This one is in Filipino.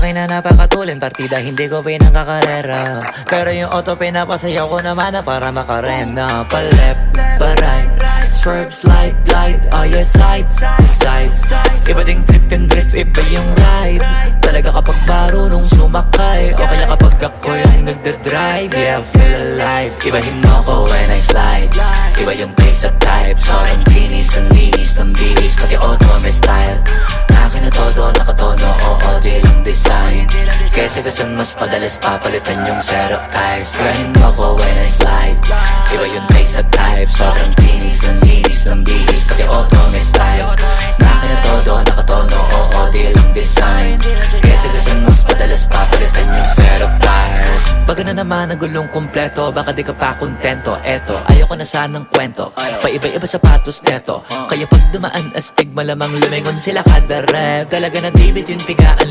akin na napakatulin, partida hindi ko pinangkakarera. Pero yung auto pinapasayaw ko naman na para makarena. Pa left, pa right, swerve, slide, glide, oh yeah, side to side. Iba ding trip and drift, iba yung ride. Talaga kapag marunong sumakay, o kaya kapag ako yung nagdadrive, yeah, feel alive. Ibahin mo ko when I slide, iba yung pace at type. Sobrang kinis, ang linis ng bihis, pati auto may style. Akin na todo, nakatono, oo, di lang design. Kesa gasan mas padalas papalitan yung setup tires. Ibahin mo ko when I slide, iba yung pace at type. Sobrang kinis, ang linis ng bihis, pati auto may style. Akin na todo, nakatono, oo, di lang design. Kesa gasan mas padalas papalitan yung setup tires. Baga na naman ang gulong kumpleto, baka di ka pa kontento. Eto, ayoko na sanang kwento, paiba-iba sapatos neto. Kaya pag dumaan astig, malamang lumingon sila kada rep. Talaga na David yung pigaan.